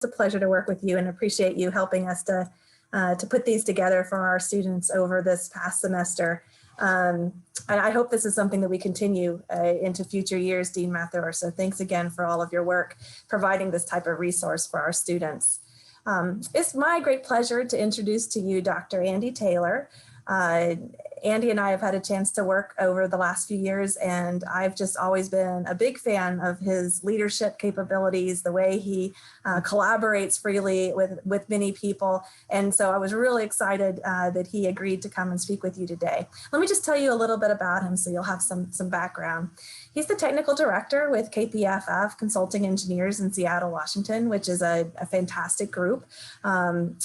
a pleasure to work with you and appreciate you helping us to put these together for our students over this past semester. And I hope this is something that we continue into future years, Dean Mathur. So thanks again for all of your work providing this type of resource for our students. It's my great pleasure to introduce to you Dr. Andy Taylor. Andy and I have had a chance to work over the last few years, and I've just always been a big fan of his leadership capabilities, the way he collaborates freely with many people. And so I was really excited that he agreed to come and speak with you today. Let me just tell you a little bit about him so you'll have some background. He's the technical director with KPFF Consulting Engineers in Seattle, Washington, which is a fantastic group.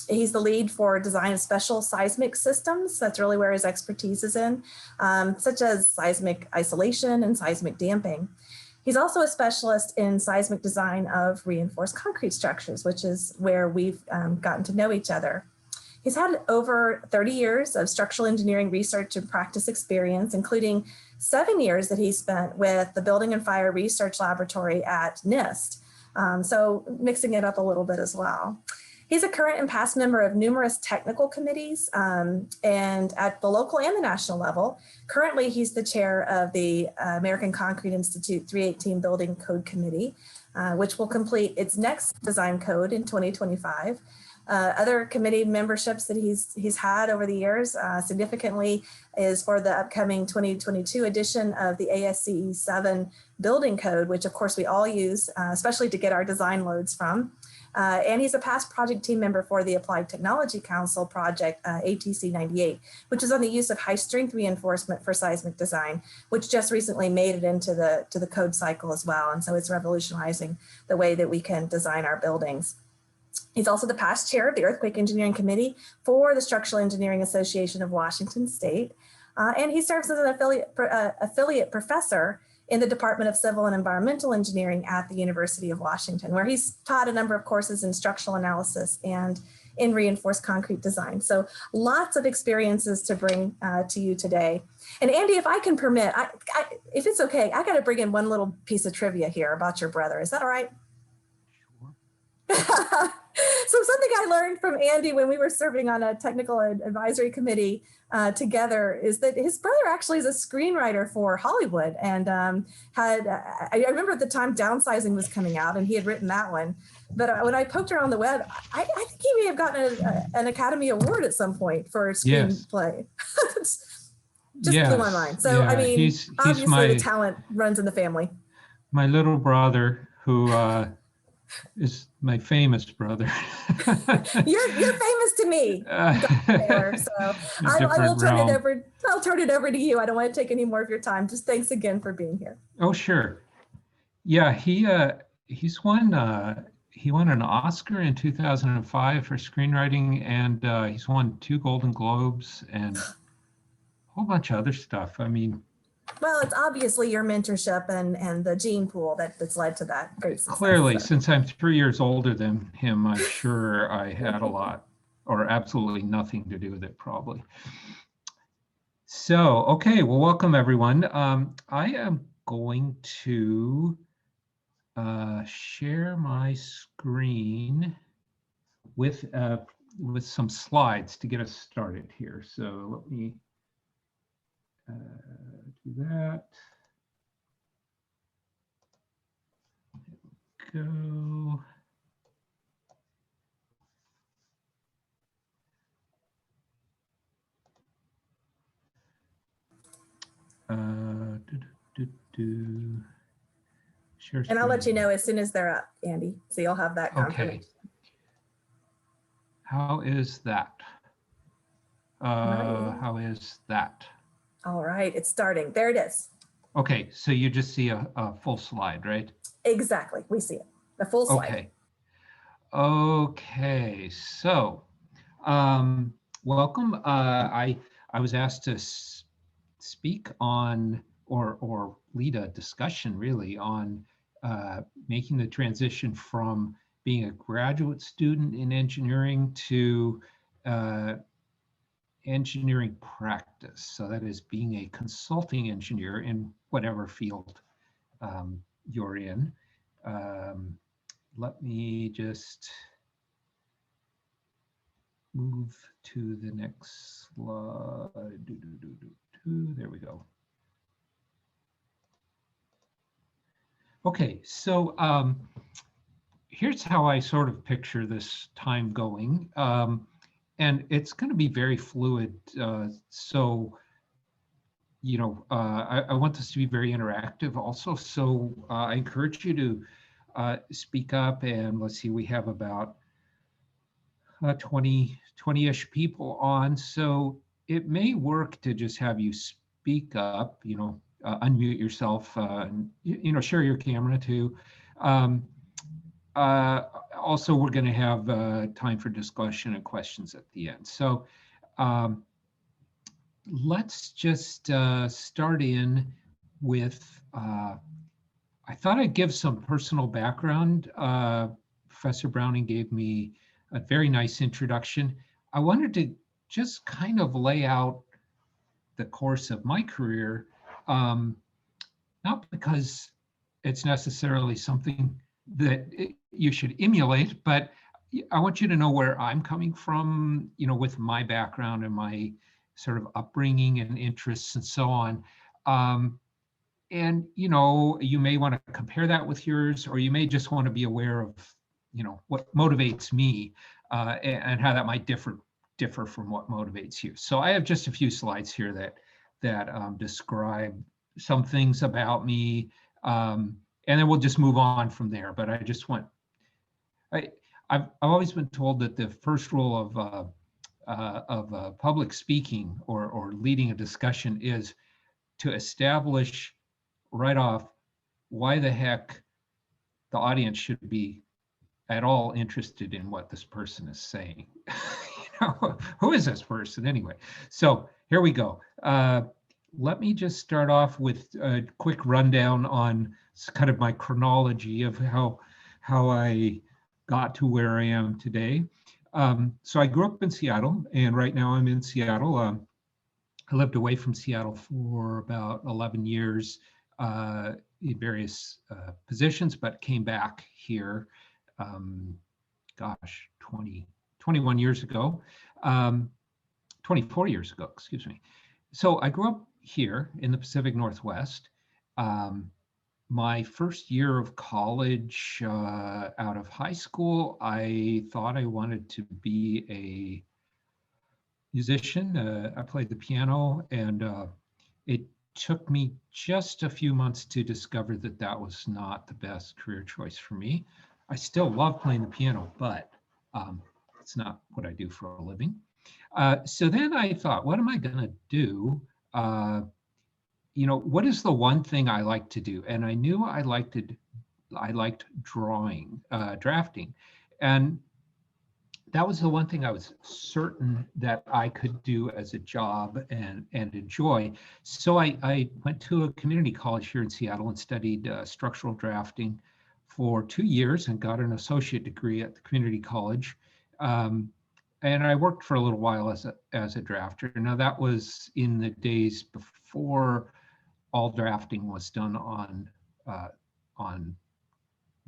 He's the lead for design of special seismic systems. That's really where his expertise is in, such as seismic isolation and seismic damping. He's also a specialist in seismic design of reinforced concrete structures, which is where we've gotten to know each other. He's had over 30 years of structural engineering research and practice experience, including 7 years that he spent with the Building and Fire Research Laboratory at NIST. So mixing it up a little bit as well. He's a current and past member of numerous technical committees and at the local and the national level. Currently, he's the chair of the American Concrete Institute 318 Building Code Committee, which will complete its next design code in 2025. Other committee memberships that he's had over the years significantly is for the upcoming 2022 edition of the ASCE 7 building code, which of course we all use, especially to get our design loads from. And he's a past project team member for the Applied Technology Council project, ATC 98, which is on the use of high strength reinforcement for seismic design, which just recently made it into the code cycle as well. And so it's revolutionizing the way that we can design our buildings. He's also the past chair of the Earthquake Engineering Committee for the Structural Engineering Association of Washington State. And he serves as an affiliate professor in the Department of Civil and Environmental Engineering at the University of Washington, where he's taught a number of courses in structural analysis and in reinforced concrete design. So lots of experiences to bring to you today. And Andy, if I can permit, if it's okay, I got to bring in one little piece of trivia here about your brother. Is that all right? Sure. So something I learned from Andy when we were serving on a technical advisory committee together is that his brother actually is a screenwriter for Hollywood, and I remember at the time Downsizing was coming out and he had written that one. But when I poked around the web, I think he may have gotten an Academy Award at some point for a screenplay. Just blew my mind. So, I mean, he's obviously the talent runs in the family. My little brother who is my famous brother. You're famous to me, Taylor, so I'll turn it over to you. I don't want to take any more of your time. Just thanks again for being here. Oh, sure. Yeah, he's won he won an Oscar in 2005 for screenwriting, and he's won 2 Golden Globes and a whole bunch of other stuff. I mean, well, it's obviously your mentorship and the gene pool that's led to that great success. Clearly, since I'm 3 years older than him, I'm sure I had a lot or absolutely nothing to do with it, probably. So, okay, well, welcome everyone. I am going to share my screen with some slides to get us started here. So let me do that. There we go. Share and I'll let you know as soon as they're up, Andy. So you'll have that confirmation. Okay. How is that? How is that? All right, it's starting. There it is. Okay, so you just see a full slide, right? Exactly, we see it, the full slide. Okay. Okay, so welcome. I was asked to speak on or lead a discussion really on making the transition from being a graduate student in engineering to engineering practice. So that is being a consulting engineer in whatever field you're in. let me just move to the next slide. There we go. Okay, so here's how I sort of picture this time going. And it's going to be very fluid. So, you know, I want this to be very interactive also. So I encourage you to speak up, and let's see, we have about 20-ish people on. So it may work to just have you speak up, you know, unmute yourself, and, you know, share your camera too. Also, we're going to have time for discussion and questions at the end. So let's just start in with, I thought I'd give some personal background. Professor Browning gave me a very nice introduction. I wanted to just kind of lay out the course of my career, not because it's necessarily something that you should emulate, but I want you to know where I'm coming from, you know, with my background and my sort of upbringing and interests and so on. And, you know, you may want to compare that with yours, or you may just want to be aware of, you know, what motivates me, and how that might differ from what motivates you. So I have just a few slides here that describe some things about me, and then we'll just move on from there. But I just want, I've always been told that the first rule of public speaking or leading a discussion is to establish right off why the heck the audience should be at all interested in what this person is saying. You know, who is this person anyway? So here we go. Let me just start off with a quick rundown on kind of my chronology of how I got to where I am today. So I grew up in Seattle, and right now I'm in Seattle. I lived away from Seattle for about 11 years in various positions, but came back here, gosh, 21 years ago, 24 years ago, excuse me. So I grew up here in the Pacific Northwest. My first year of college, out of high school, I thought I wanted to be a musician. I played the piano, and it took me just a few months to discover that that was not the best career choice for me. I still love playing the piano, but it's not what I do for a living. So then I thought, what am I going to do? You know, what is the one thing I like to do? And I knew I liked drawing, drafting, and that was the one thing I was certain that I could do as a job and enjoy. So I went to a community college here in Seattle and studied structural drafting for 2 years and got an associate degree at the community college. And I worked for a little while as a drafter. Now that was in the days before all drafting was done on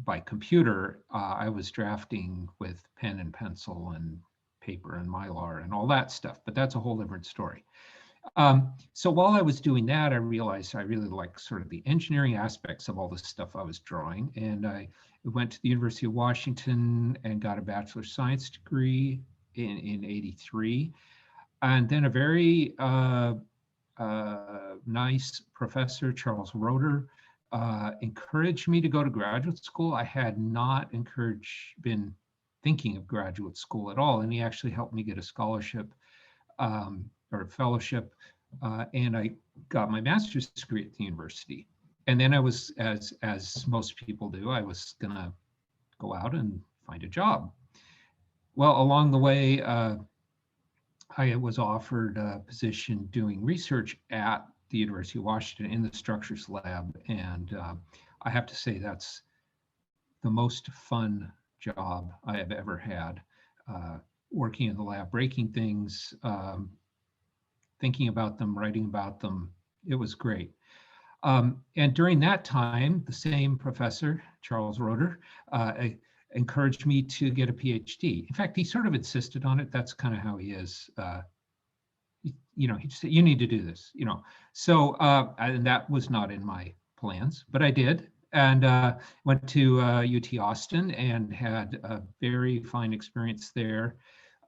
by computer. I was drafting with pen and pencil and paper and Mylar and all that stuff, but that's a whole different story. So while I was doing that, I realized I really liked sort of the engineering aspects of all the stuff I was drawing. And I went to the University of Washington and got a bachelor of science degree in '83. And then a very nice professor, Charles Roeder, encouraged me to go to graduate school. I had not been thinking of graduate school at all, and he actually helped me get a scholarship or a fellowship, and I got my master's degree at the university. And then I was, as most people do, I was gonna go out and find a job. Well, along the way, I was offered a position doing research at the University of Washington in the structures lab. And I have to say that's the most fun job I have ever had, working in the lab, breaking things, thinking about them, writing about them. It was great. And during that time, the same professor, Charles Roeder, encouraged me to get a PhD. In fact, he sort of insisted on it. That's kind of how he is. He just said, you need to do this, So, and that was not in my plans, but I did. And went to UT Austin and had a very fine experience there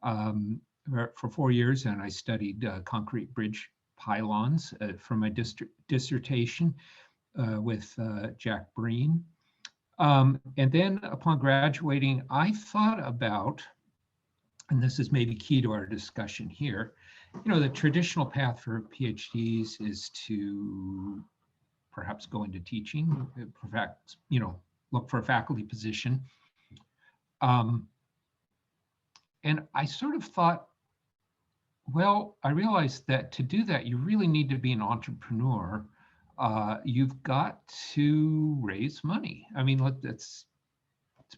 for 4 years. And I studied concrete bridge pylons for my dissertation with Jack Breen. And then upon graduating, I thought about, and this is maybe key to our discussion here, the traditional path for PhDs is to perhaps go into teaching, perhaps, look for a faculty position. And I sort of thought, well, I realized that to do that, you really need to be an entrepreneur. You've got to raise money. I mean, it's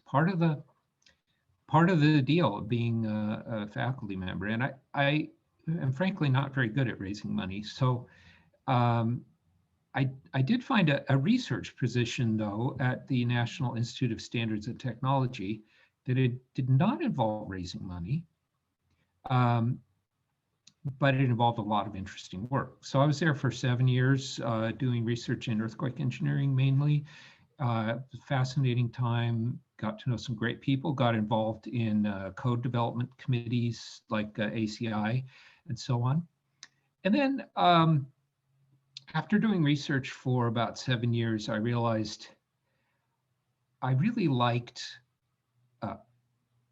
part of the deal of being a faculty member. And I am frankly not very good at raising money. So I did find a research position, though, at the National Institute of Standards and Technology that it did not involve raising money. But it involved a lot of interesting work. So I was there for 7 years doing research in earthquake engineering mainly. Fascinating time, got to know some great people, got involved in code development committees like ACI and so on. And then after doing research for about 7 years, I realized I really liked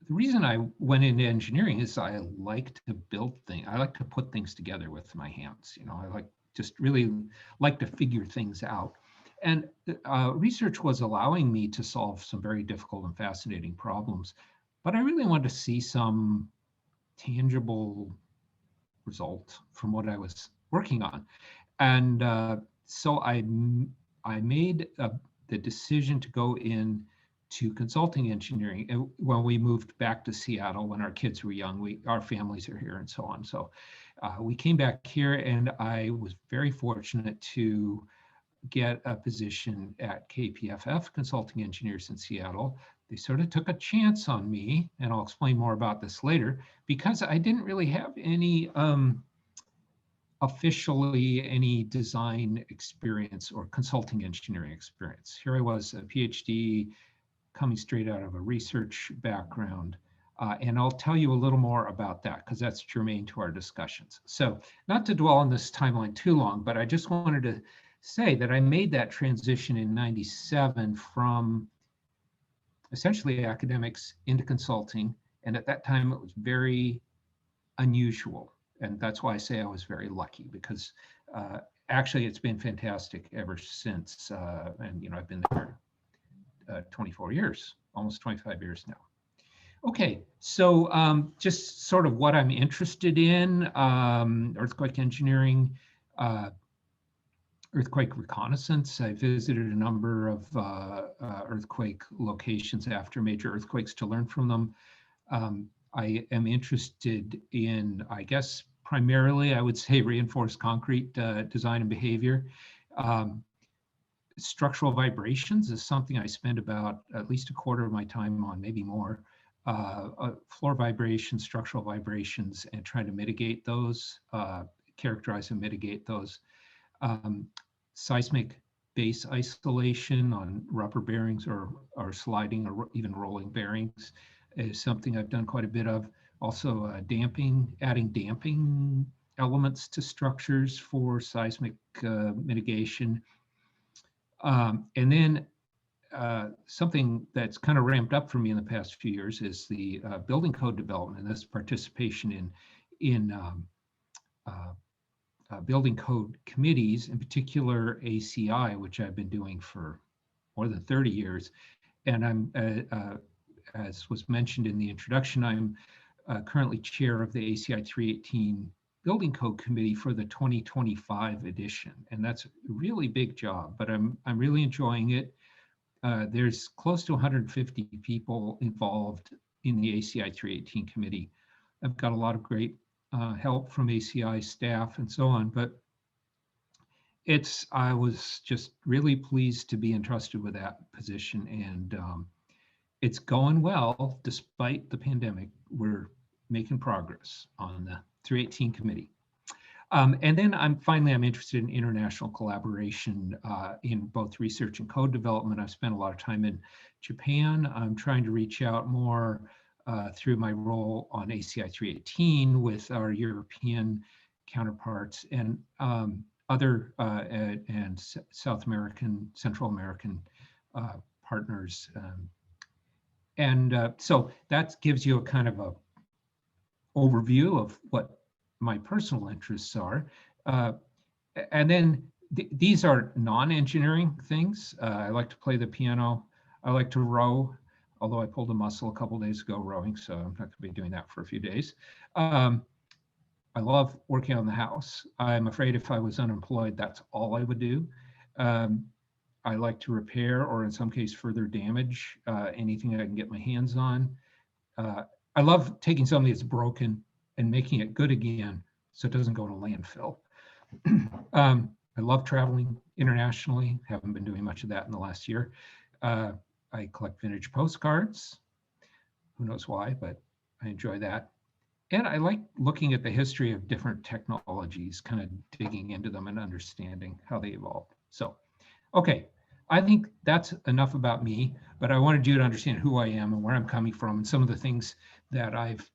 the reason I went into engineering is I like to build things. I like to put things together with my hands. I really like to figure things out. And research was allowing me to solve some very difficult and fascinating problems. But I really wanted to see some tangible result from what I was working on. And so I made the decision to go in to consulting engineering when we moved back to Seattle when our kids were young. Our families are here and so on. So we came back here, and I was very fortunate to get a position at KPFF, Consulting Engineers in Seattle. They sort of took a chance on me, and I'll explain more about this later, because I didn't really have any officially any design experience or consulting engineering experience. Here I was, a PhD, coming straight out of a research background. And I'll tell you a little more about that because that's germane to our discussions. So not to dwell on this timeline too long, but I just wanted to say that I made that transition in '97 from essentially academics into consulting. And at that time, it was very unusual. And that's why I say I was very lucky, because actually it's been fantastic ever since. And I've been there 24 years, almost 25 years now. Okay, so just sort of what I'm interested in, earthquake engineering, earthquake reconnaissance. I visited a number of earthquake locations after major earthquakes to learn from them. I am interested in, I guess, primarily, I would say, reinforced concrete design and behavior. Structural vibrations is something I spend about at least a quarter of my time on, maybe more. Floor vibrations, structural vibrations, and trying to mitigate those, characterize and mitigate those. Seismic base isolation on rubber bearings or sliding or even rolling bearings is something I've done quite a bit of. Also damping, adding damping elements to structures for seismic mitigation. And then something that's kind of ramped up for me in the past few years is the building code development, and this participation in building code committees, in particular ACI, which I've been doing for more than 30 years. And I'm, as was mentioned in the introduction, I'm currently chair of the ACI 318 Building Code Committee for the 2025 edition. And that's a really big job, but I'm really enjoying it. There's close to 150 people involved in the ACI 318 committee. I've got a lot of great help from ACI staff and so on, but I was just really pleased to be entrusted with that position, and it's going well despite the pandemic. We're making progress on the 318 committee. And then I'm interested in international collaboration in both research and code development. I've spent a lot of time in Japan. I'm trying to reach out more through my role on ACI 318 with our European counterparts and other and South American, Central American partners. So that gives you a kind of a overview of what my personal interests are. And then these are non-engineering things. I like to play the piano. I like to row, although I pulled a muscle a couple days ago rowing, so I'm not going to be doing that for a few days. I love working on the house. I'm afraid if I was unemployed, that's all I would do. I like to repair, or in some case further damage, anything I can get my hands on. I love taking something that's broken and making it good again so it doesn't go to landfill. I love traveling internationally. Haven't been doing much of that in the last year. I collect vintage postcards. Who knows why, but I enjoy that. And I like looking at the history of different technologies, kind of digging into them and understanding how they evolved. So, okay, I think that's enough about me, but I wanted you to understand who I am and where I'm coming from and some of the things that I've,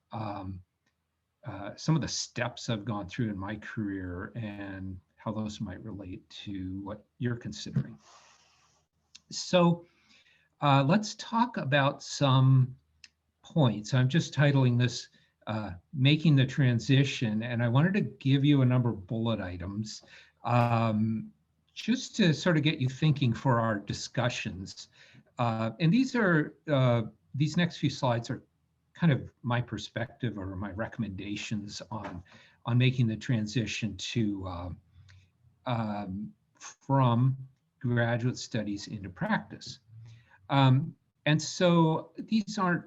some of the steps I've gone through in my career and how those might relate to what you're considering. So let's talk about some points. I'm just titling this Making the Transition, and I wanted to give you a number of bullet items just to sort of get you thinking for our discussions. And these next few slides are kind of my perspective or my recommendations on making the transition to from graduate studies into practice. And so these aren't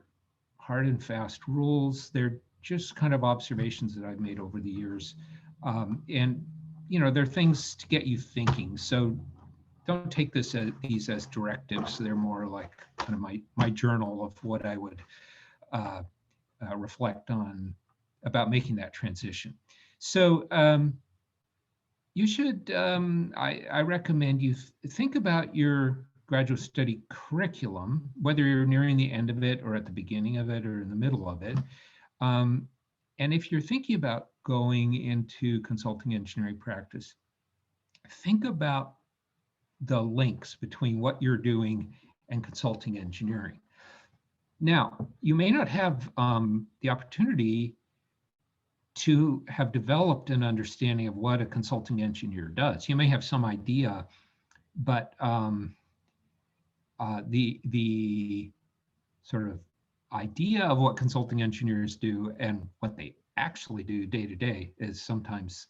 hard and fast rules. They're just kind of observations that I've made over the years. And, you know, they're things to get you thinking. So don't take these as directives. They're more like kind of my journal of what I would reflect on about making that transition. So you should, I recommend you think about your graduate study curriculum, whether you're nearing the end of it or at the beginning of it or in the middle of it. And if you're thinking about going into consulting engineering practice, think about the links between what you're doing and consulting engineering. Now, you may not have the opportunity to have developed an understanding of what a consulting engineer does. You may have some idea, but the sort of idea of what consulting engineers do and what they actually do day to day is sometimes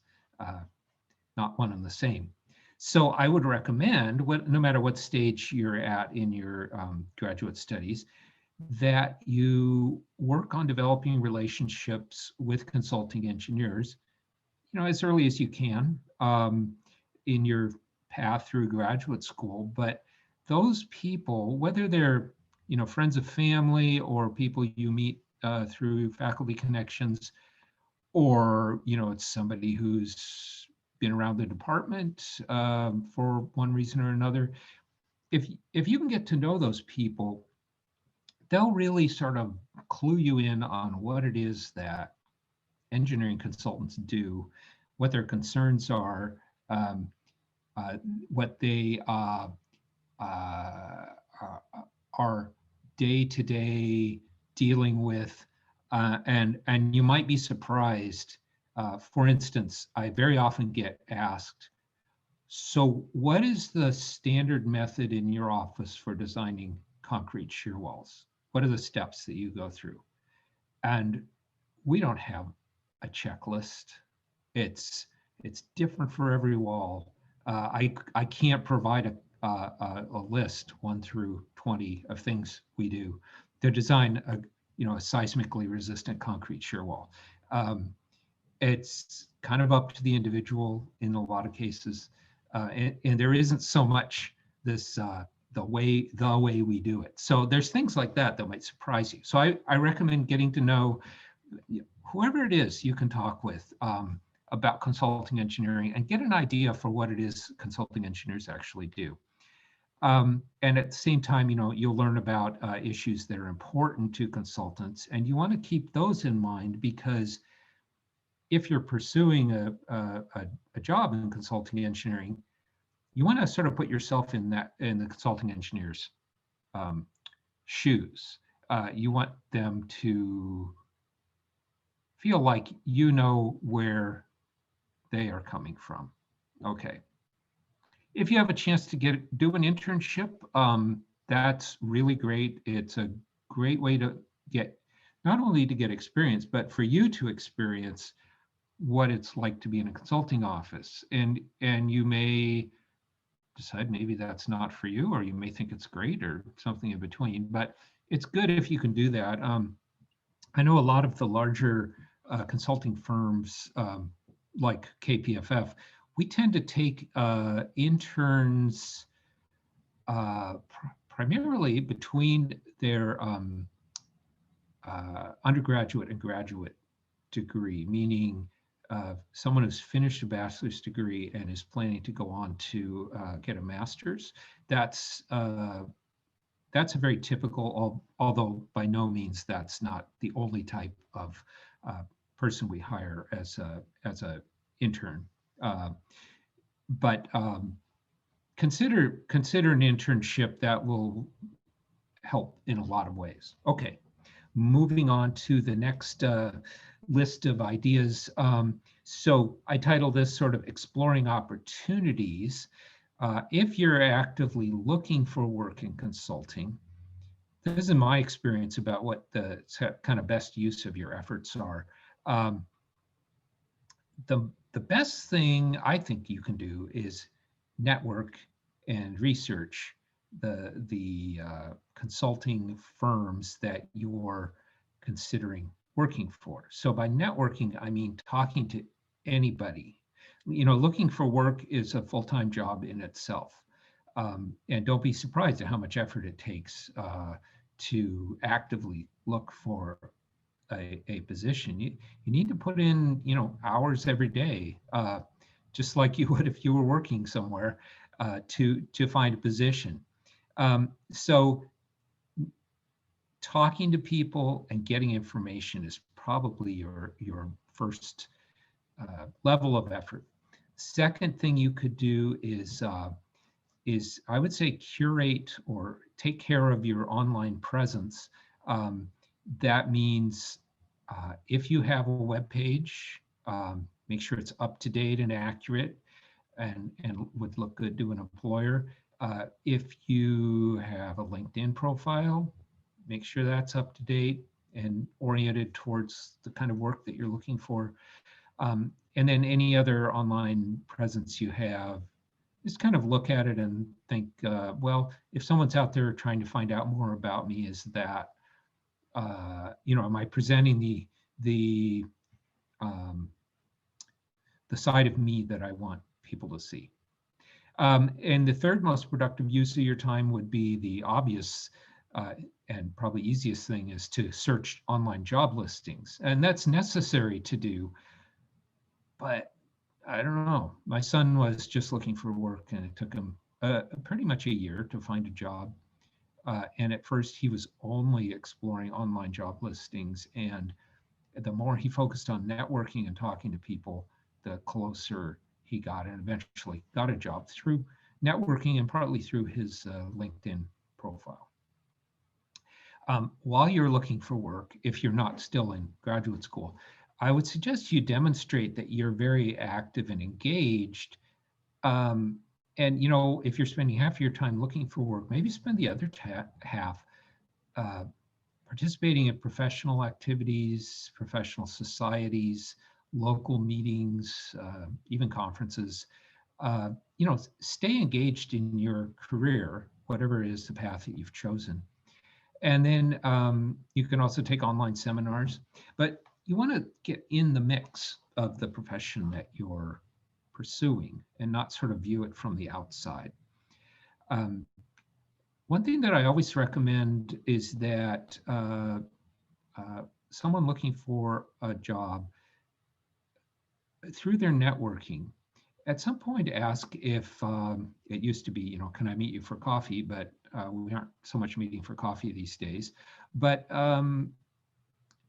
not one and the same. So I would recommend, no matter what stage you're at in your graduate studies, that you work on developing relationships with consulting engineers, you know, as early as you can in your path through graduate school. But those people, whether they're, you know, friends of family or people you meet through faculty connections, or, you know, it's somebody who's been around the department for one reason or another, if you can get to know those people, they'll really sort of clue you in on what it is that engineering consultants do, what their concerns are, what they are day-to-day dealing with, and you might be surprised. For instance, I very often get asked, so what is the standard method in your office for designing concrete shear walls? What are the steps that you go through? And we don't have a checklist. It's different for every wall. I can't provide a list 1 through 20 of things we do to design a seismically resistant concrete shear wall. It's kind of up to the individual in a lot of cases, and there isn't so much this the way we do it. So there's things like that that might surprise you. So I recommend getting to know whoever it is you can talk with about consulting engineering and get an idea for what it is consulting engineers actually do. And at the same time, you'll learn about issues that are important to consultants, and you want to keep those in mind, because if you're pursuing a job in consulting engineering, you want to sort of put yourself in the consulting engineer's shoes. You want them to feel like you know where they are coming from. Okay. If you have a chance to do an internship, that's really great. It's a great way to get, not only to get experience, but for you to experience what it's like to be in a consulting office. And you may decide maybe that's not for you, or you may think it's great, or something in between. But it's good if you can do that. I know a lot of the larger consulting firms, like KPFF, we tend to take interns primarily between their undergraduate and graduate degree, meaning someone who's finished a bachelor's degree and is planning to go on to get a master's. That's a very typical, although by no means that's not the only type of person we hire as a intern. But consider an internship. That will help in a lot of ways. Okay, moving on to the next list of ideas. So I title this sort of exploring opportunities. If you're actively looking for work in consulting, this is my experience about what the kind of best use of your efforts are. The best thing I think you can do is network and research the consulting firms that you're considering working for. So by networking, I mean talking to anybody. Looking for work is a full-time job in itself. And don't be surprised at how much effort it takes to actively look for a position. You need to put in, hours every day, just like you would if you were working somewhere, to find a position. So talking to people and getting information is probably your first level of effort. Second thing you could do is I would say curate or take care of your online presence. That means if you have a web page, make sure it's up to date and accurate, and would look good to an employer. If you have a LinkedIn profile, make sure that's up to date and oriented towards the kind of work that you're looking for. And then any other online presence you have, just kind of look at it and think, well, if someone's out there trying to find out more about me, is that, am I presenting the side of me that I want people to see? And the third most productive use of your time would be the obvious and probably easiest thing, is to search online job listings. And that's necessary to do, but I don't know. My son was just looking for work, and it took him pretty much a year to find a job. And at first he was only exploring online job listings. And the more he focused on networking and talking to people, the closer he got, and eventually got a job through networking and partly through his LinkedIn profile. While you're looking for work, if you're not still in graduate school, I would suggest you demonstrate that you're very active and engaged. And, if you're spending half of your time looking for work, maybe spend the other half participating in professional activities, professional societies, local meetings, even conferences. Stay engaged in your career, whatever it is the path that you've chosen. And then you can also take online seminars, but you want to get in the mix of the profession that you're pursuing and not sort of view it from the outside. One thing that I always recommend is that someone looking for a job, through their networking, at some point ask if it used to be, can I meet you for coffee? But we aren't so much meeting for coffee these days. But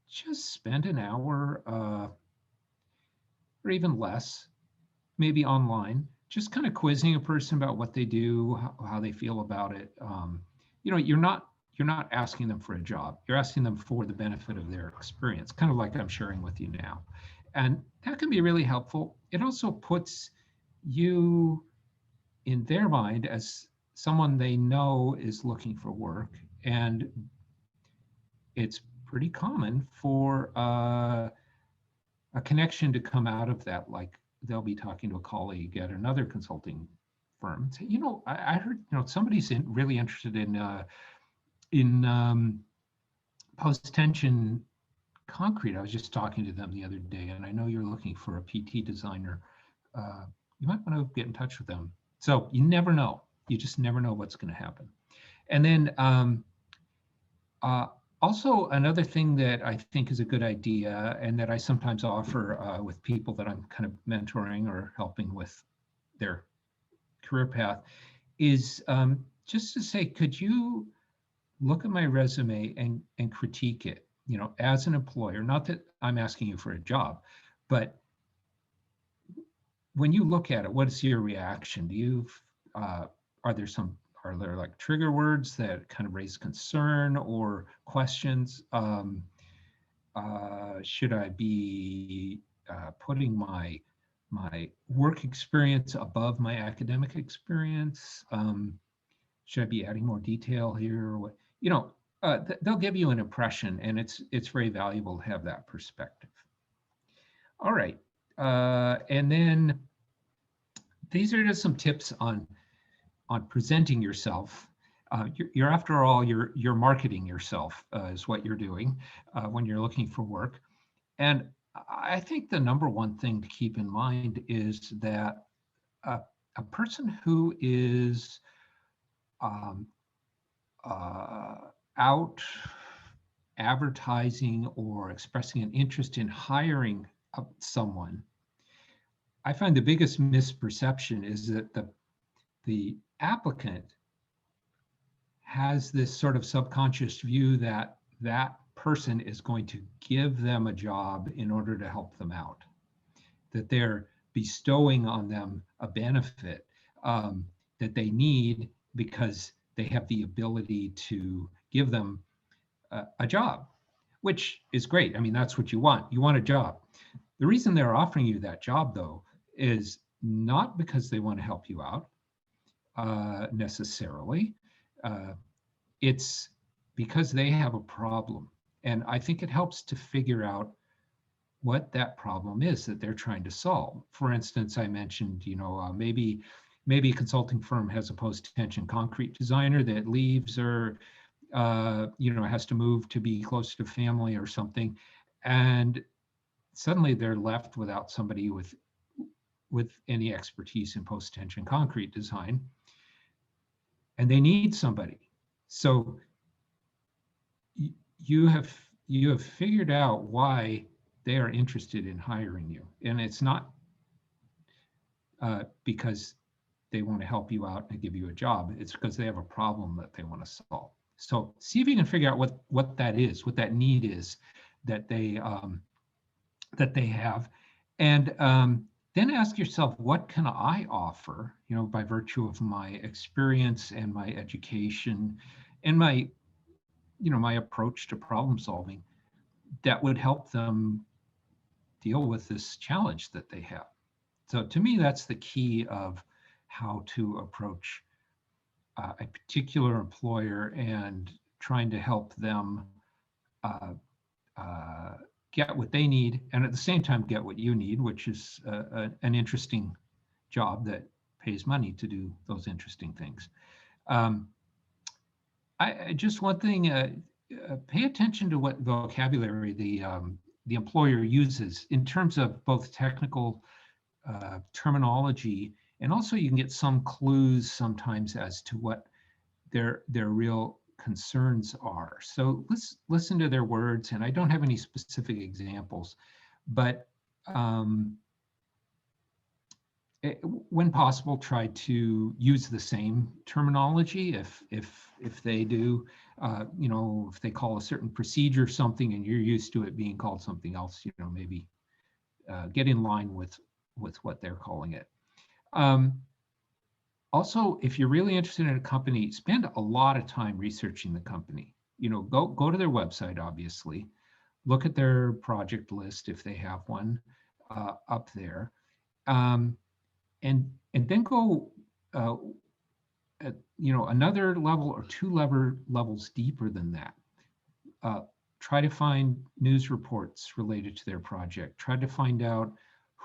just spend an hour or even less, maybe online, just kind of quizzing a person about what they do, how they feel about it. You're not asking them for a job. You're asking them for the benefit of their experience, kind of like I'm sharing with you now. And that can be really helpful. It also puts you in their mind as someone they know is looking for work. And it's pretty common for a connection to come out of that. Like they'll be talking to a colleague at another consulting firm and say, I heard, somebody's really interested in post-tension concrete. I was just talking to them the other day, and I know you're looking for a PT designer. You might want to get in touch with them. So you never know. You just never know what's going to happen. And then also another thing that I think is a good idea, and that I sometimes offer with people that I'm kind of mentoring or helping with their career path, is just to say, could you look at my resume and critique it, as an employer? Not that I'm asking you for a job, but when you look at it, what is your reaction? Do you are there like trigger words that kind of raise concern or questions? Should I be putting my work experience above my academic experience? Should I be adding more detail here? They'll give you an impression, and it's very valuable to have that perspective. All right, and then these are just some tips on presenting yourself. You're after all, you're marketing yourself is what you're doing when you're looking for work. And I think the number one thing to keep in mind is that a person who is out advertising or expressing an interest in hiring someone, I find the biggest misperception is that the applicant has this sort of subconscious view that that person is going to give them a job in order to help them out, that they're bestowing on them a benefit that they need because they have the ability to give them a job, which is great. I mean, that's what you want. You want a job. The reason they're offering you that job, though, is not because they want to help you out necessarily. It's because they have a problem. And I think it helps to figure out what that problem is that they're trying to solve. For instance, I mentioned, maybe a consulting firm has a post-tension concrete designer that leaves or, has to move to be close to family or something. And suddenly they're left without somebody with any expertise in post-tension concrete design. And they need somebody. So you have figured out why they are interested in hiring you. And it's not because they want to help you out and give you a job. It's because they have a problem that they want to solve. So see if you can figure out what that is, what that need is that they have. And then ask yourself, what can I offer, by virtue of my experience and my education and my approach to problem solving, that would help them deal with this challenge that they have. So to me, that's the key of how to approach a particular employer and trying to help them get what they need, and at the same time get what you need, which is an interesting job that pays money to do those interesting things. Just one thing, pay attention to what vocabulary the employer uses in terms of both technical terminology, and also you can get some clues sometimes as to what their real concerns are. So let's listen to their words. And I don't have any specific examples, but when possible, try to use the same terminology. If they do, if they call a certain procedure something and you're used to it being called something else, maybe get in line with what they're calling it. Also, if you're really interested in a company, spend a lot of time researching the company. Go to their website, obviously. Look at their project list if they have one up there. And then go, another level or two levels deeper than that. Try to find news reports related to their project. Try to find out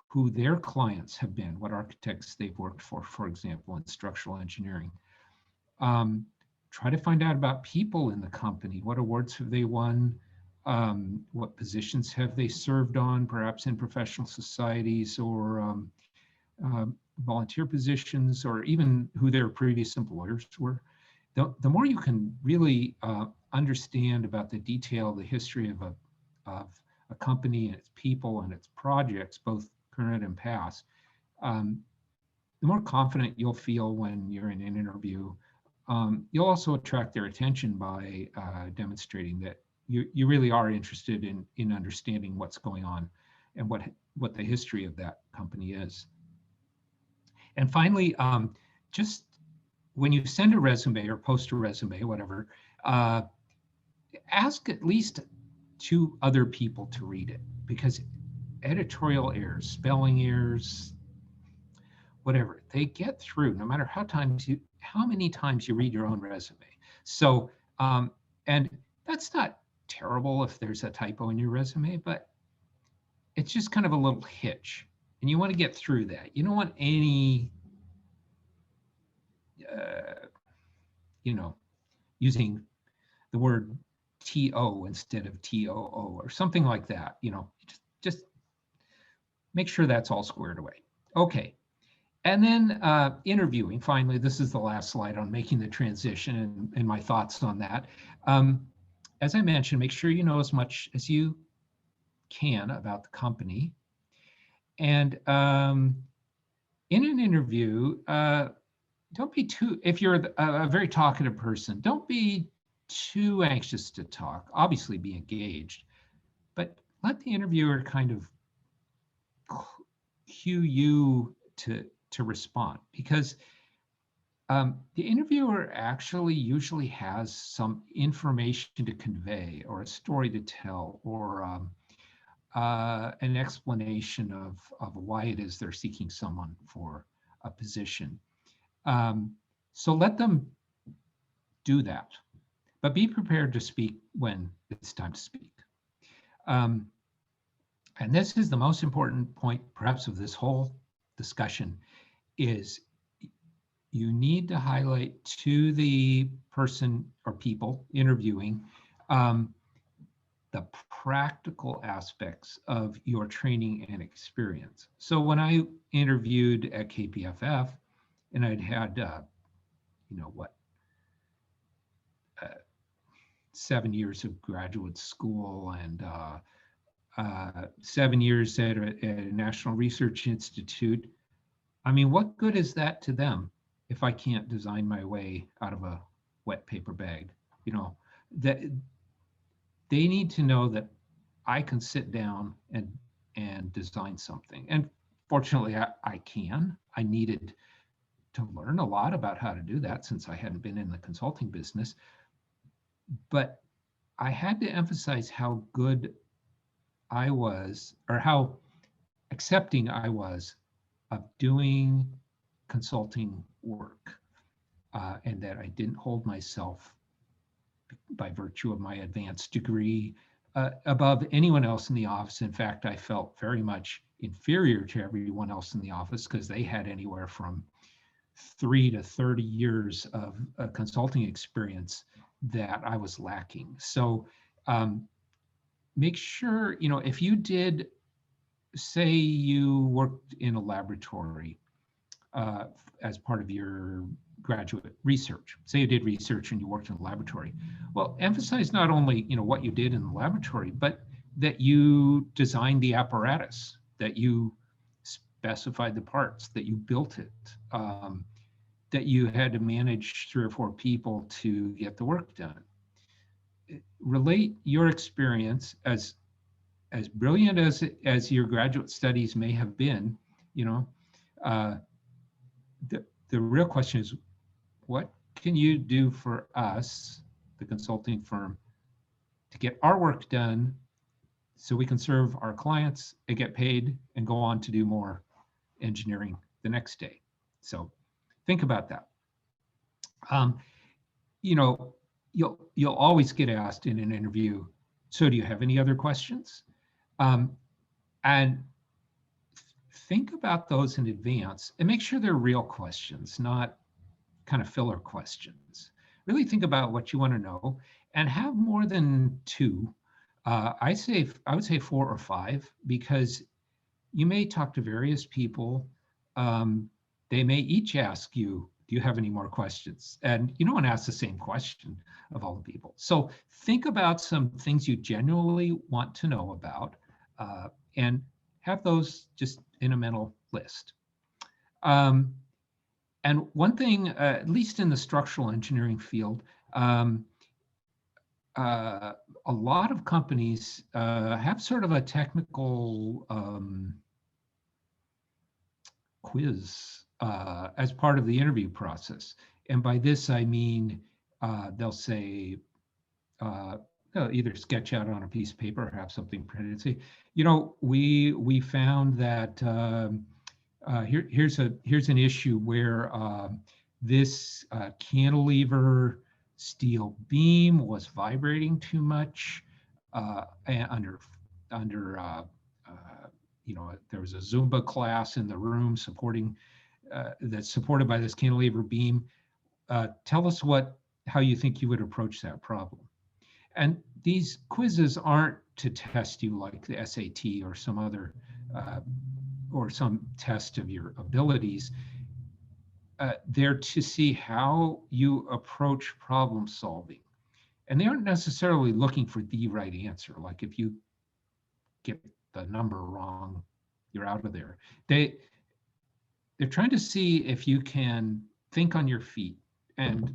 who their clients have been, what architects they've worked for example, in structural engineering. Try to find out about people in the company. What awards have they won? What positions have they served on, perhaps in professional societies or volunteer positions, or even who their previous employers were. The more you can really understand about the detail, the history of a company and its people and its projects, both current and past, the more confident you'll feel when you're in an interview. You'll also attract their attention by demonstrating that you really are interested in understanding what's going on and what the history of that company is. And finally, just when you send a resume or post a resume, whatever, ask at least 2 other people to read it, because editorial errors, spelling errors, whatever, they get through no matter how many times you read your own resume. So, and that's not terrible if there's a typo in your resume, but it's just kind of a little hitch. And you want to get through that. You don't want any, using the word TO instead of TOO or something like that. Just make sure that's all squared away. Okay. And then interviewing, finally, this is the last slide on making the transition and my thoughts on that. As I mentioned, make sure you know as much as you can about the company. And in an interview, don't be too, if you're a very talkative person, don't be too anxious to talk. Obviously be engaged, but let the interviewer kind of cue you to respond, because the interviewer actually usually has some information to convey or a story to tell, or an explanation of why it is they're seeking someone for a position. So let them do that, but be prepared to speak when it's time to speak. And this is the most important point, perhaps, of this whole discussion, is you need to highlight to the person or people interviewing the practical aspects of your training and experience. So when I interviewed at KPFF, and I'd had, 7 years of graduate school and 7 years at a National Research Institute. I mean, what good is that to them if I can't design my way out of a wet paper bag? That they need to know that I can sit down and design something. And fortunately, I can. I needed to learn a lot about how to do that since I hadn't been in the consulting business. But I had to emphasize how good I was, or how accepting I was of doing consulting work, and that I didn't hold myself, by virtue of my advanced degree, above anyone else in the office. In fact, I felt very much inferior to everyone else in the office because they had anywhere from 3 to 30 years of consulting experience that I was lacking. So make sure, if you did, say you worked in a laboratory as part of your graduate research. Say you did research and you worked in a laboratory. Well, emphasize not only, what you did in the laboratory, but that you designed the apparatus, that you specified the parts, that you built it, that you had to manage 3 or 4 people to get the work done. Relate your experience, as brilliant as your graduate studies may have been, the real question is, what can you do for us, the consulting firm, to get our work done so we can serve our clients and get paid and go on to do more engineering the next day? So think about that. You'll always get asked in an interview, so do you have any other questions? And think about those in advance and make sure they're real questions, not kind of filler questions. Really think about what you want to know and have more than 2. I would say 4 or 5, because you may talk to various people. They may each ask you, do you have any more questions? And you don't want to ask the same question of all the people. So think about some things you genuinely want to know about, and have those just in a mental list. And one thing, at least in the structural engineering field, a lot of companies have sort of a technical quiz as part of the interview process. And by this, I mean, they'll say, either sketch out on a piece of paper or have something printed. Say, we found that here's an issue where this cantilever steel beam was vibrating too much under there was a Zumba class in the room that's supported by this cantilever beam. Tell us how you think you would approach that problem. And these quizzes aren't to test you like the SAT or some other or some test of your abilities. They're to see how you approach problem solving. And they aren't necessarily looking for the right answer. Like if you get the number wrong, you're out of there. They're trying to see if you can think on your feet and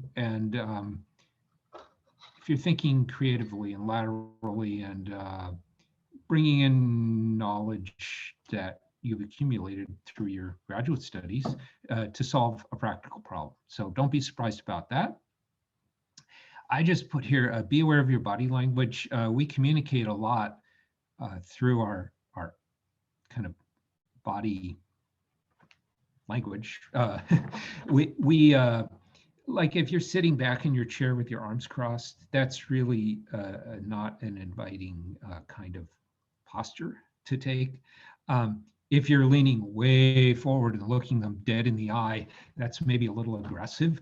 if you're thinking creatively and laterally and bringing in knowledge that you've accumulated through your graduate studies to solve a practical problem. So don't be surprised about that. I just put here, be aware of your body language. We communicate a lot through our kind of body language. We like if you're sitting back in your chair with your arms crossed, that's really not an inviting kind of posture to take. If you're leaning way forward and looking them dead in the eye, that's maybe a little aggressive.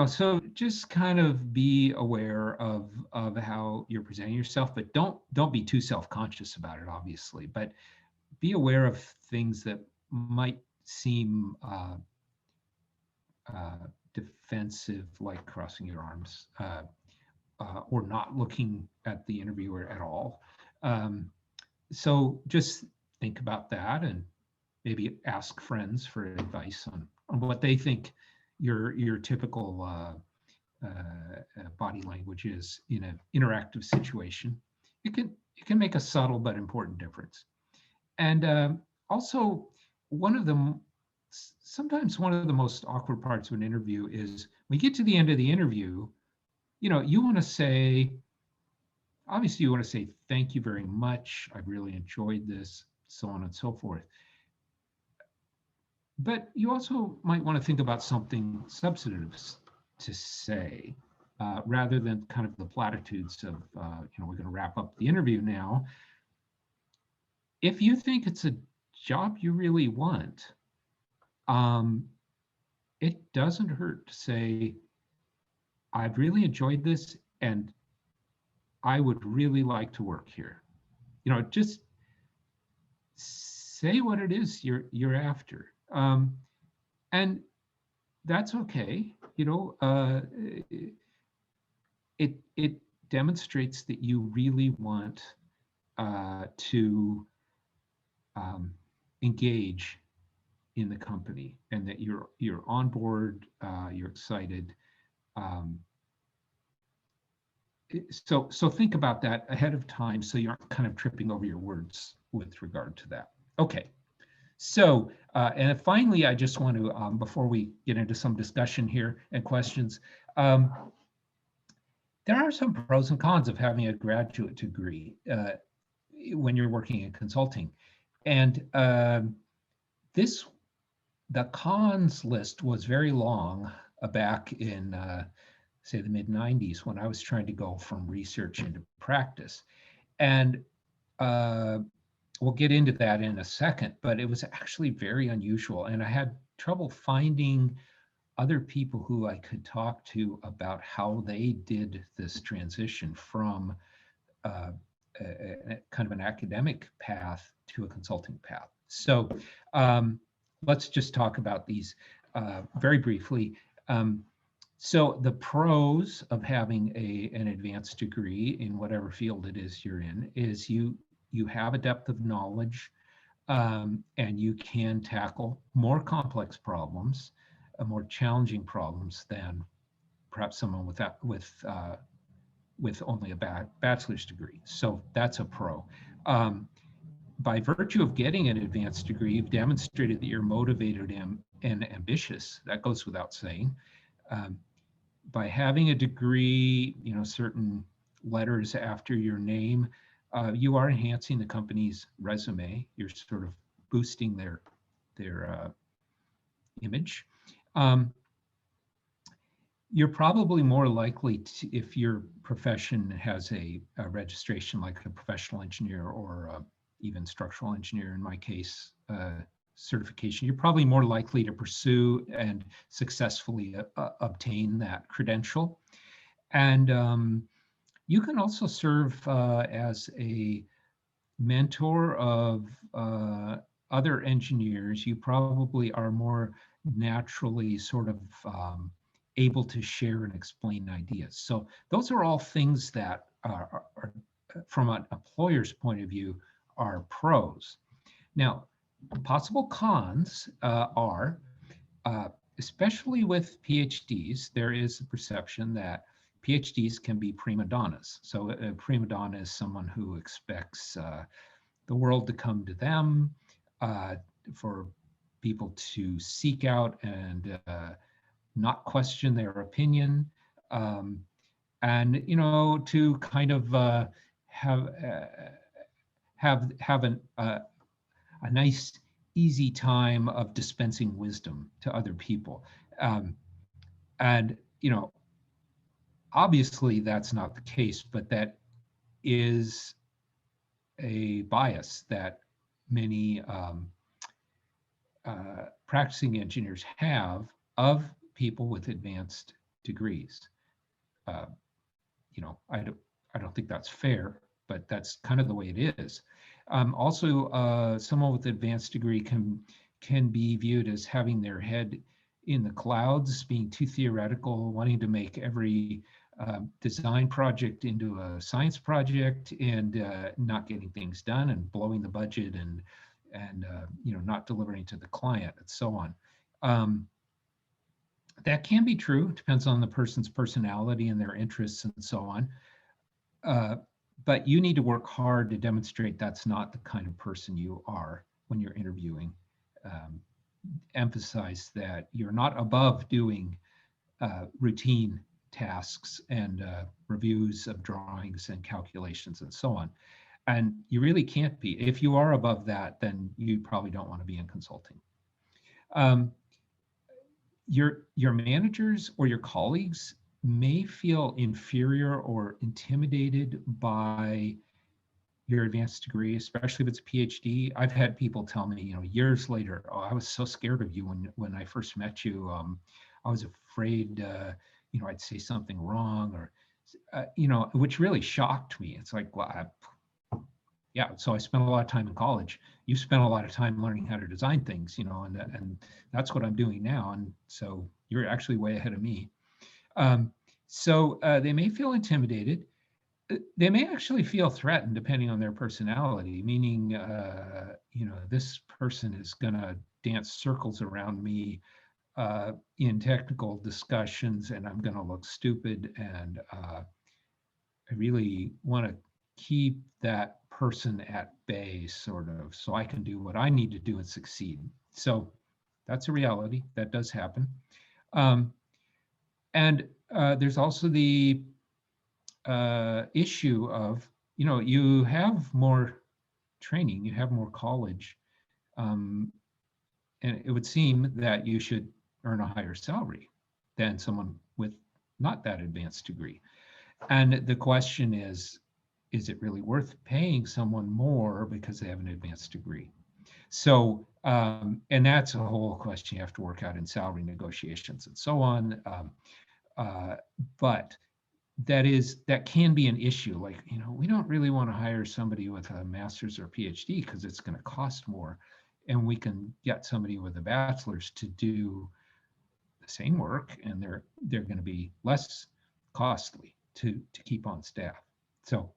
So just kind of be aware of how you're presenting yourself, but don't be too self-conscious about it, obviously. But be aware of things that might seem defensive, like crossing your arms or not looking at the interviewer at all. So just think about that and maybe ask friends for advice on what they think your typical body language is in an interactive situation. It can make a subtle but important difference. And also, sometimes one of the most awkward parts of an interview is when you get to the end of the interview, you want to say, obviously you want to say, thank you very much, I really enjoyed this, so on and so forth. But you also might want to think about something substantive to say, rather than kind of the platitudes of, we're going to wrap up the interview now. If you think it's a job you really want, it doesn't hurt to say, I've really enjoyed this and I would really like to work here. Just say what it is you're after. And that's okay. It demonstrates that you really want to engage in the company, and that you're on board, you're excited. Um, so think about that ahead of time, so you aren't kind of tripping over your words with regard to that. Okay. So, and finally, I just want to, before we get into some discussion here and questions, there are some pros and cons of having a graduate degree when you're working in consulting. And the cons list was very long back in, say, the mid 90s, when I was trying to go from research into practice. And we'll get into that in a second, but it was actually very unusual. And I had trouble finding other people who I could talk to about how they did this transition from a kind of an academic path to a consulting path. So let's just talk about these very briefly. So the pros of having an advanced degree in whatever field it is you're in is you have a depth of knowledge, and you can tackle more complex problems, more challenging problems than perhaps someone with only a bachelor's degree. So that's a pro. By virtue of getting an advanced degree, you've demonstrated that you're motivated and ambitious. That goes without saying. By having a degree, certain letters after your name, you are enhancing the company's resume. You're sort of boosting their image. You're probably more likely to, if your profession has a registration like a professional engineer or even structural engineer, in my case, certification, you're probably more likely to pursue and successfully obtain that credential. And you can also serve as a mentor of other engineers. You probably are more naturally sort of able to share and explain ideas. So those are all things that are from an employer's point of view, are pros. Now, possible cons are, especially with PhDs, there is a perception that PhDs can be prima donnas. So a prima donna is someone who expects the world to come to them, for people to seek out and not question their opinion, and to kind of have a nice easy time of dispensing wisdom to other people. And obviously that's not the case, but that is a bias that many practicing engineers have of people with advanced degrees. I don't think that's fair, but that's kind of the way it is. Also, someone with advanced degree can be viewed as having their head in the clouds, being too theoretical, wanting to make every design project into a science project, and not getting things done, and blowing the budget, and not delivering to the client, and so on. That can be true. It depends on the person's personality and their interests and so on. But you need to work hard to demonstrate that's not the kind of person you are when you're interviewing. Emphasize that you're not above doing routine tasks and reviews of drawings and calculations and so on. And you really can't be. If you are above that, then you probably don't want to be in consulting. Your managers or your colleagues may feel inferior or intimidated by your advanced degree, especially if it's a PhD. I've had people tell me, years later, "Oh, I was so scared of you when I first met you. I was afraid, I'd say something wrong, or, which really shocked me." It's like, well, yeah, so I spent a lot of time in college. You spent a lot of time learning how to design things, and that's what I'm doing now. And so you're actually way ahead of me. Um, so they may feel intimidated. They may actually feel threatened depending on their personality, meaning, this person is going to dance circles around me in technical discussions, and I'm going to look stupid. And I really want to keep that person at bay, sort of, so I can do what I need to do and succeed. So that's a reality that does happen. Um, and there's also the issue of, you have more training, you have more college, um, and it would seem that you should earn a higher salary than someone with not that advanced degree. And the question is it really worth paying someone more because they have an advanced degree? So, and that's a whole question you have to work out in salary negotiations and so on. Uh, but that can be an issue. Like, we don't really want to hire somebody with a master's or PhD because it's going to cost more. And we can get somebody with a bachelor's to do the same work, and they're going to be less costly to keep on staff. So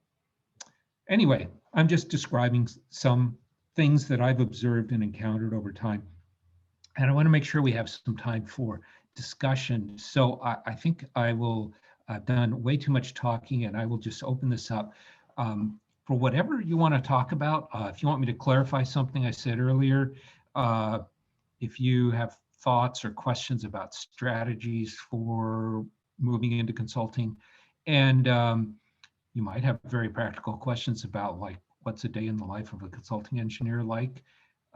anyway, I'm just describing some things that I've observed and encountered over time. And I want to make sure we have some time for discussion. So I think I've done way too much talking, and I will just open this up for whatever you want to talk about. If you want me to clarify something I said earlier, if you have thoughts or questions about strategies for moving into consulting, and you might have very practical questions about, like, what's a day in the life of a consulting engineer like?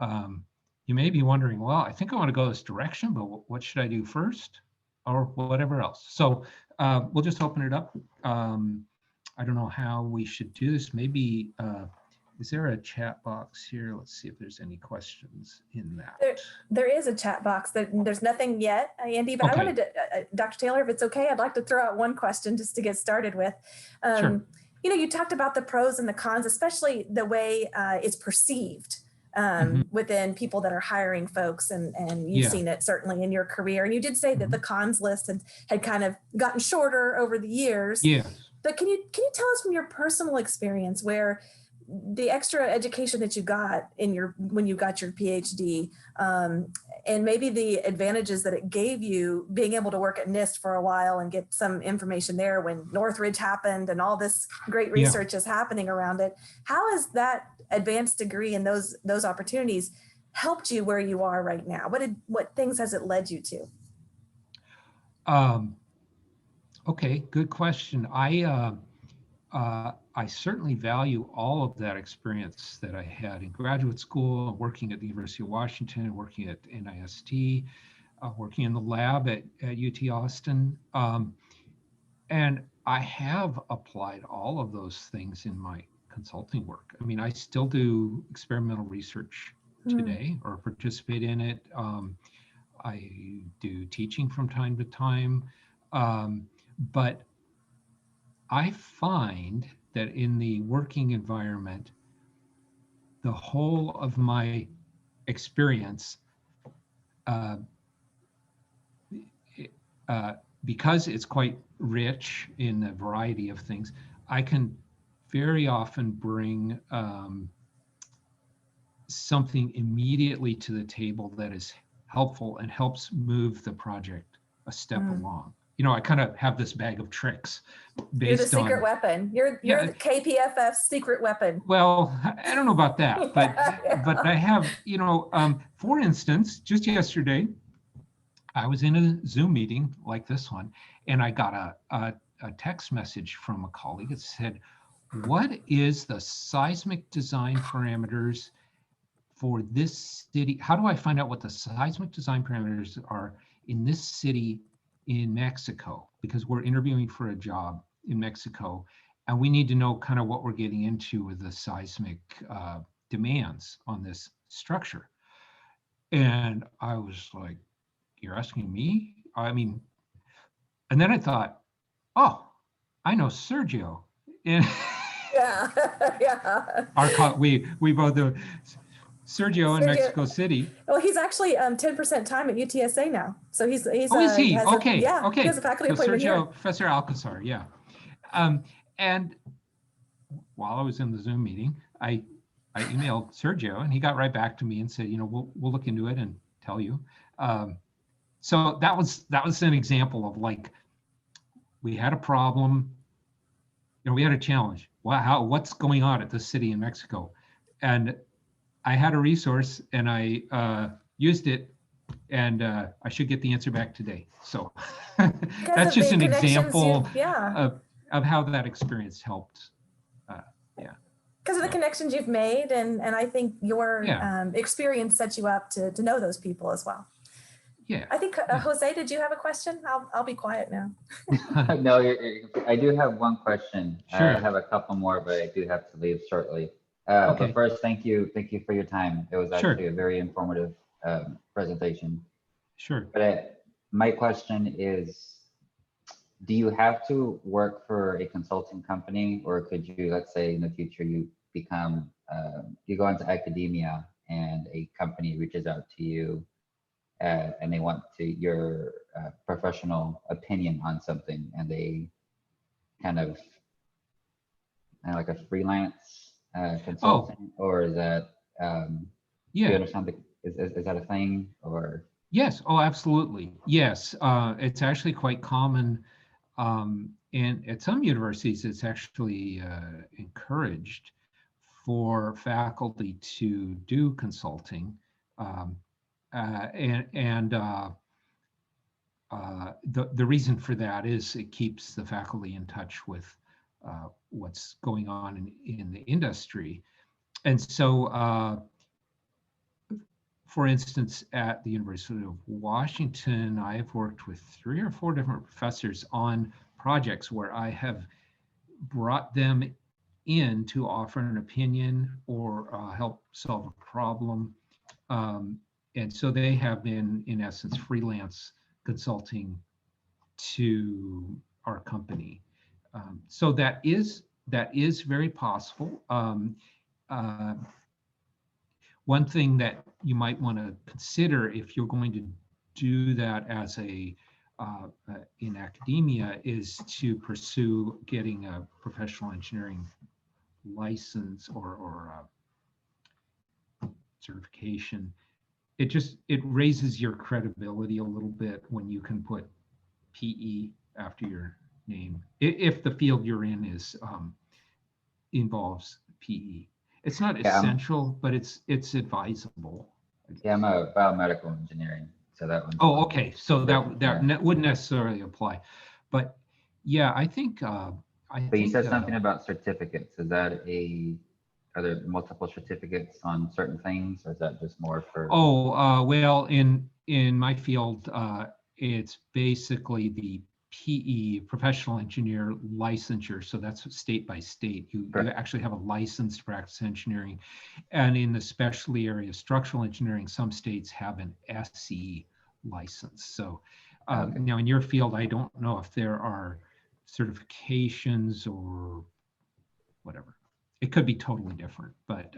You may be wondering, well, I think I want to go this direction, but what should I do first, or whatever else? So we'll just open it up. I don't know how we should do this. Maybe, is there a chat box here? Let's see if there's any questions in that. There is a chat box. There's nothing yet, Andy, but Okay. I wanted to, Dr. Taylor, if it's okay, I'd like to throw out one question just to get started with. Sure. You talked about the pros and the cons, especially the way it's perceived within people that are hiring folks, and you've Yeah. seen it certainly in your career. And you did say that the cons list had kind of gotten shorter over the years. Yes. But can you tell us from your personal experience where the extra education that you got when you got your PhD, and maybe the advantages that it gave you being able to work at NIST for a while and get some information there when Northridge happened and all this great research is happening around it. How has that advanced degree and those opportunities helped you where you are right now? What things has it led you to? Okay, good question. I certainly value all of that experience that I had in graduate school, working at the University of Washington, working at NIST, working in the lab at UT Austin. And I have applied all of those things in my consulting work. I mean, I still do experimental research today, or participate in it. I do teaching from time to time. But I find that in the working environment, the whole of my experience, because it's quite rich in a variety of things, I can very often bring something immediately to the table that is helpful and helps move the project a step along. I kind of have this bag of tricks based You're the secret on weapon. You're the KPFF's secret weapon. Well, I don't know about that, but I have, for instance, just yesterday, I was in a Zoom meeting like this one, and I got a text message from a colleague that said, "What is the seismic design parameters for this city? How do I find out what the seismic design parameters are in this city in Mexico? Because we're interviewing for a job in Mexico, and we need to know kind of what we're getting into with the seismic demands on this structure." And I was like, "You're asking me?" I mean, and then I thought, "Oh, I know Sergio." And Yeah, yeah. We both do. Sergio in Sergio- Mexico City. Well, he's actually 10% time at UTSA now. So he's Oh, is he? has Okay, he okay. has a faculty So appointment here. Sergio, Professor Alcazar, yeah. And while I was in the Zoom meeting, I emailed Sergio, and he got right back to me and said, we'll look into it and tell you. So that was an example of, like, we had a problem, we had a challenge. What's going on at this city in Mexico? And I had a resource, and I used it, and I should get the answer back today. So that's just an example of how that experience helped. Because of the connections you've made, and I think your experience sets you up to know those people as well. Yeah. I think Jose, did you have a question? I'll be quiet now. No, I do have one question. Sure. I have a couple more, but I do have to leave shortly. Okay. But first, thank you for your time. It was Sure. actually a very informative presentation. Sure. But my question is, do you have to work for a consulting company, or could you, let's say in the future, you become, you go into academia and a company reaches out to you and they want your professional opinion on something, and they kind of like a freelance consultant, or is that, do you understand, is that a thing, or? Yes. Oh, absolutely. Yes. It's actually quite common. And at some universities, it's actually encouraged for faculty to do consulting. The reason for that is it keeps the faculty in touch with what's going on in the industry. And so, for instance, at the University of Washington, I've worked with 3 or 4 different professors on projects where I have brought them in to offer an opinion or help solve a problem. And so they have been, in essence, freelance consulting to our company. So that is very possible. One thing that you might want to consider if you're going to do that as in academia is to pursue getting a professional engineering license or certification. It raises your credibility a little bit when you can put PE after your name, if the field you're in involves PE. It's not essential, but it's advisable. Yeah, I'm a biomedical engineering, so that one. Oh, okay. So that wouldn't necessarily apply, but yeah, I think. But you said something about certificates. Is that are there multiple certificates on certain things, or is that just more for? Oh, well, in my field, it's basically the PE, professional engineer licensure. So that's state by state. You actually have a license to practice engineering. And in the specialty area, structural engineering, some states have an SE license. So now in your field, I don't know if there are certifications or whatever. It could be totally different, but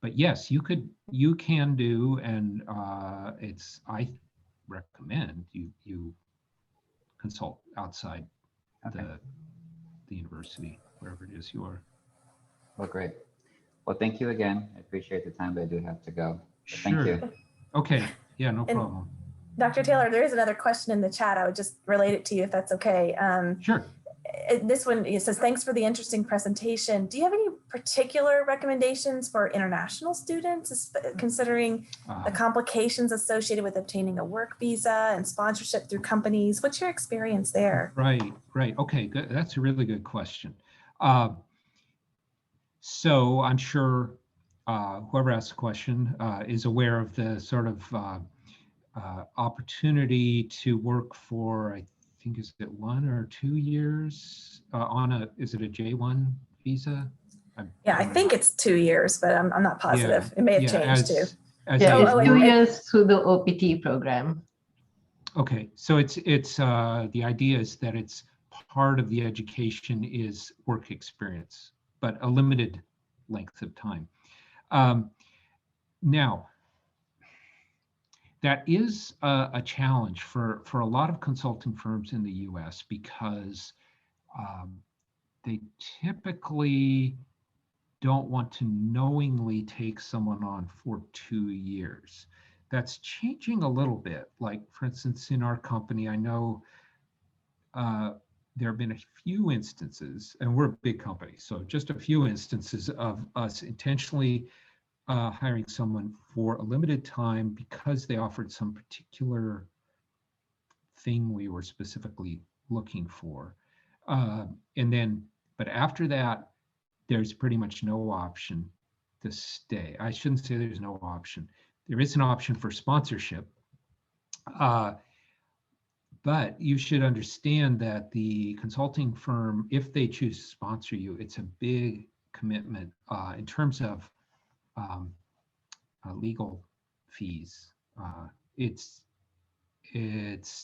yes, you can do, and I recommend you consult outside the university, wherever it is you are. Well, great. Well, thank you again. I appreciate the time, but I do have to go. Sure. Thank you. Okay. Yeah, no problem. Dr. Taylor, there is another question in the chat. I would just relate it to you if that's okay. Sure. This one, it says, thanks for the interesting presentation. Do you have any particular recommendations for international students, considering the complications associated with obtaining a work visa and sponsorship through companies? What's your experience there? Right. Okay, good. That's a really good question. So I'm sure whoever asked the question is aware of the sort of opportunity to work for, I think, is it 1 or 2 years is it a J1 visa? I think it's 2 years, but I'm not positive. Yeah, it may have changed too. It's 2 years through the OPT program. Okay, so it's the idea is that it's part of the education is work experience but a limited length of time. Now, that is a challenge for a lot of consulting firms in the US because they typically don't want to knowingly take someone on for 2 years. That's changing a little bit. Like, for instance, in our company, I know there have been a few instances, and we're a big company, so just a few instances of us intentionally hiring someone for a limited time because they offered some particular thing we were specifically looking for. But after that, there's pretty much no option to stay. I shouldn't say there's no option. There is an option for sponsorship. But you should understand that the consulting firm, if they choose to sponsor you, it's a big commitment in terms of legal fees. It's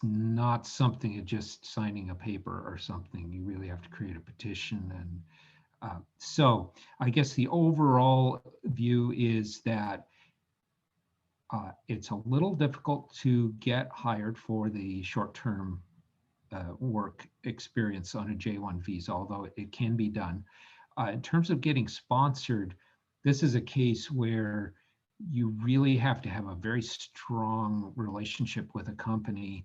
not something of just signing a paper or something. You really have to create a petition. And so I guess the overall view is that it's a little difficult to get hired for the short-term work experience on a J1 visa, although it can be done. In terms of getting sponsored, this is a case where you really have to have a very strong relationship with a company,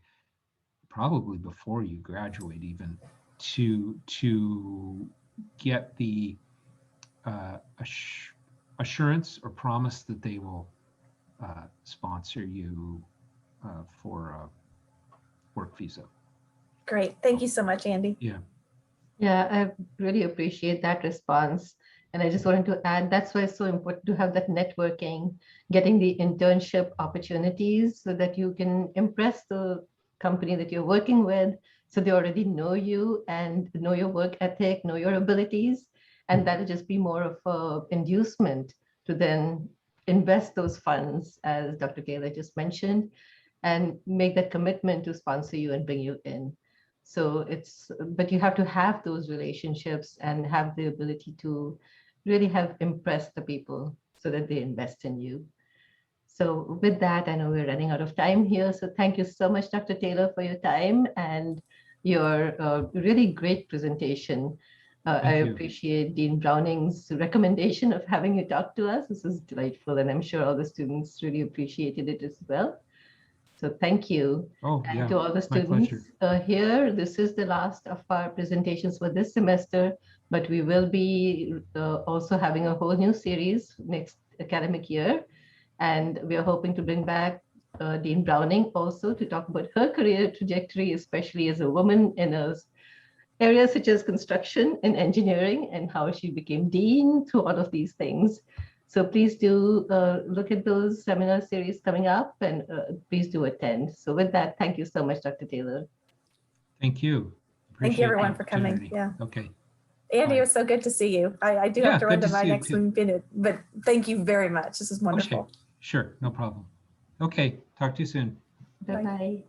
probably before you graduate even, to get the assurance or promise that they will sponsor you for a work visa. Great. Thank you so much, Andy. Yeah. Yeah, I really appreciate that response. And I just wanted to add, that's why it's so important to have that networking, getting the internship opportunities so that you can impress the company that you're working with, so they already know you and know your work ethic, know your abilities, and that'll just be more of a inducement to then invest those funds, as Dr. Taylor just mentioned, and make that commitment to sponsor you and bring you in. So but you have to have those relationships and have the ability to really have impressed the people so that they invest in you. So with that, I know we're running out of time here. So thank you so much, Dr. Taylor, for your time and your really great presentation. I appreciate Dean Browning's recommendation of having you talk to us. This is delightful, and I'm sure all the students really appreciated it as well. So thank you. Oh, and yeah, to all the students here, this is the last of our presentations for this semester, but we will be also having a whole new series next academic year. And we are hoping to bring back Dean Browning also to talk about her career trajectory, especially as a woman in areas such as construction and engineering, and how she became dean through all of these things. So please do look at those seminar series coming up, and please do attend. So with that, thank you so much, Dr. Taylor. Thank you. Thank you everyone for coming. Yeah. Okay. Andy, Bye. it was so good to see you. I do have to run to my next minute, but thank you very much. This is wonderful. Okay. Sure, no problem. Okay, talk to you soon. Bye-bye.